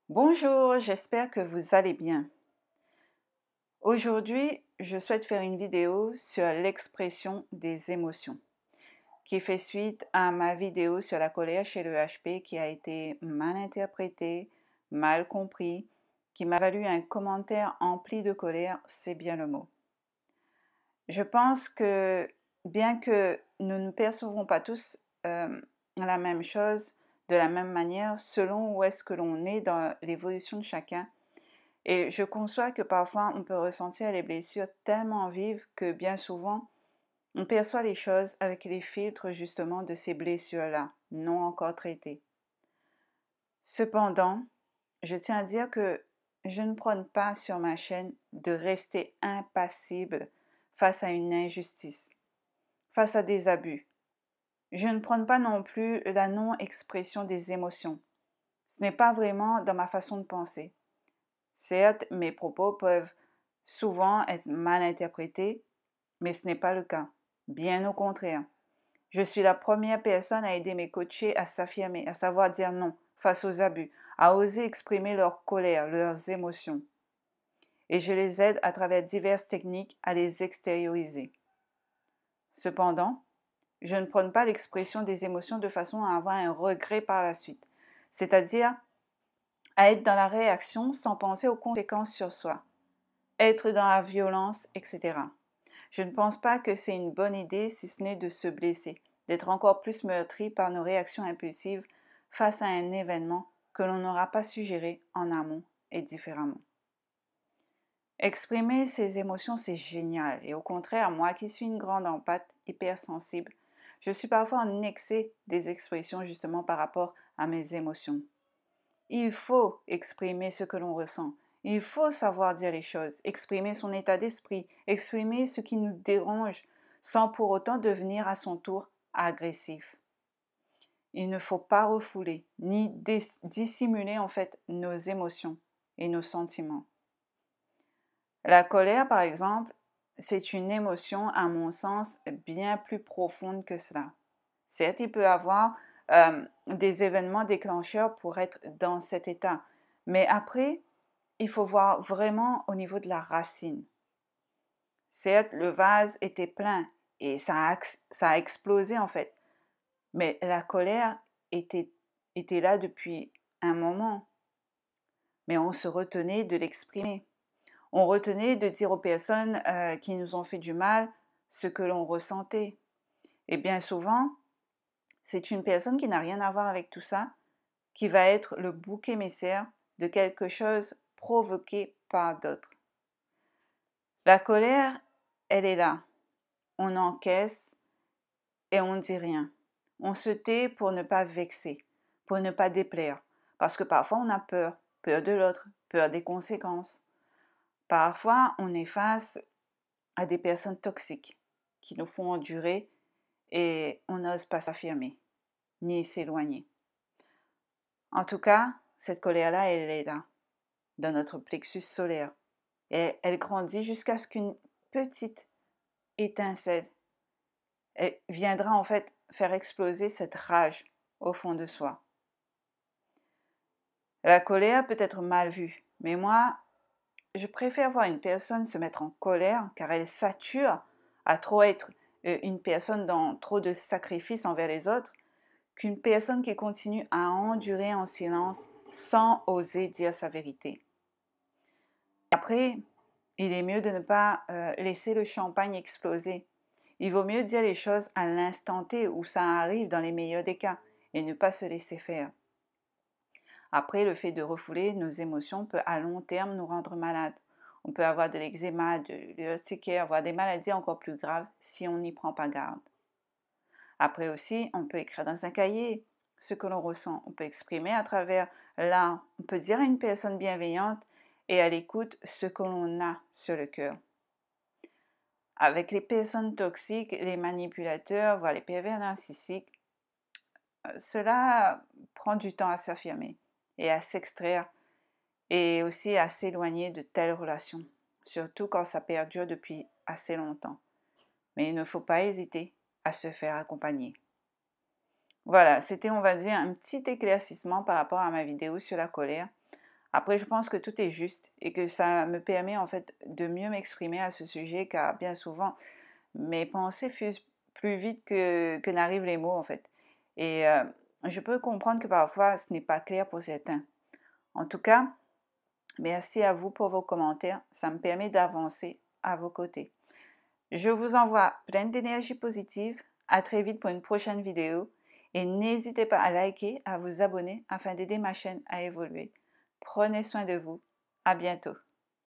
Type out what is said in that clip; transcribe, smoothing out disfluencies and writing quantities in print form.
Bonjour, j'espère que vous allez bien. Aujourd'hui, je souhaite faire une vidéo sur l'expression des émotions, qui fait suite à ma vidéo sur la colère chez le HP qui a été mal interprétée, mal compris, qui m'a valu un commentaire empli de colère, c'est bien le mot. Je pense que bien que nous ne percevons pas tous la même chose de la même manière selon où est-ce que l'on est dans l'évolution de chacun, et je conçois que parfois on peut ressentir les blessures tellement vives que bien souvent on perçoit les choses avec les filtres justement de ces blessures-là, non encore traitées. Cependant, je tiens à dire que je ne prône pas sur ma chaîne de rester impassible face à une injustice, face à des abus. Je ne prône pas non plus la non-expression des émotions. Ce n'est pas vraiment dans ma façon de penser. Certes, mes propos peuvent souvent être mal interprétés, mais ce n'est pas le cas. Bien au contraire. Je suis la première personne à aider mes coachés à s'affirmer, à savoir dire non face aux abus, à oser exprimer leur colère, leurs émotions. Et je les aide à travers diverses techniques à les extérioriser. Cependant, je ne prône pas l'expression des émotions de façon à avoir un regret par la suite, c'est-à-dire à être dans la réaction sans penser aux conséquences sur soi, être dans la violence, etc. Je ne pense pas que c'est une bonne idée si ce n'est de se blesser, d'être encore plus meurtri par nos réactions impulsives face à un événement que l'on n'aura pas suggéré en amont et différemment. Exprimer ses émotions, c'est génial, et au contraire, moi qui suis une grande empathe, hypersensible, je suis parfois en excès des expressions justement par rapport à mes émotions. Il faut exprimer ce que l'on ressent. Il faut savoir dire les choses, exprimer son état d'esprit, exprimer ce qui nous dérange, sans pour autant devenir à son tour agressif. Il ne faut pas refouler, ni dissimuler en fait nos émotions et nos sentiments. La colère, par exemple, c'est une émotion, à mon sens, bien plus profonde que cela. Certes, il peut avoir des événements déclencheurs pour être dans cet état, mais après, il faut voir vraiment au niveau de la racine. Certes, le vase était plein et ça a explosé en fait, mais la colère était là depuis un moment, mais on se retenait de l'exprimer. On retenait de dire aux personnes qui nous ont fait du mal ce que l'on ressentait. Et bien souvent, c'est une personne qui n'a rien à voir avec tout ça qui va être le bouc émissaire de quelque chose provoqué par d'autres. La colère, elle est là. On encaisse et on ne dit rien. On se tait pour ne pas vexer, pour ne pas déplaire. Parce que parfois on a peur, peur de l'autre, peur des conséquences. Parfois on est face à des personnes toxiques qui nous font endurer et on n'ose pas s'affirmer, ni s'éloigner. En tout cas, cette colère-là, elle est là, dans notre plexus solaire. Et elle grandit jusqu'à ce qu'une petite étincelle viendra en fait faire exploser cette rage au fond de soi. La colère peut être mal vue, mais moi, je préfère voir une personne se mettre en colère car elle sature à trop être une personne dans trop de sacrifices envers les autres, qu'une personne qui continue à endurer en silence sans oser dire sa vérité. Après, il est mieux de ne pas laisser le champagne exploser. Il vaut mieux dire les choses à l'instant T où ça arrive dans les meilleurs des cas et ne pas se laisser faire. Après, le fait de refouler nos émotions peut à long terme nous rendre malades. On peut avoir de l'eczéma, de l'urticaire, avoir des maladies encore plus graves si on n'y prend pas garde. Après aussi, on peut écrire dans un cahier ce que l'on ressent. On peut exprimer à travers l'art. On peut dire à une personne bienveillante et à l'écoute ce que l'on a sur le cœur. Avec les personnes toxiques, les manipulateurs, voire les pervers narcissiques, cela prend du temps à s'affirmer et à s'extraire et aussi à s'éloigner de telles relations, surtout quand ça perdure depuis assez longtemps. Mais il ne faut pas hésiter à se faire accompagner. Voilà, c'était, on va dire, un petit éclaircissement par rapport à ma vidéo sur la colère. Après, je pense que tout est juste et que ça me permet en fait de mieux m'exprimer à ce sujet car bien souvent, mes pensées fusent plus vite que n'arrivent les mots en fait. Et je peux comprendre que parfois ce n'est pas clair pour certains. En tout cas, merci à vous pour vos commentaires. Ça me permet d'avancer à vos côtés. Je vous envoie plein d'énergie positive. À très vite pour une prochaine vidéo. Et n'hésitez pas à liker, à vous abonner afin d'aider ma chaîne à évoluer. Prenez soin de vous. À bientôt.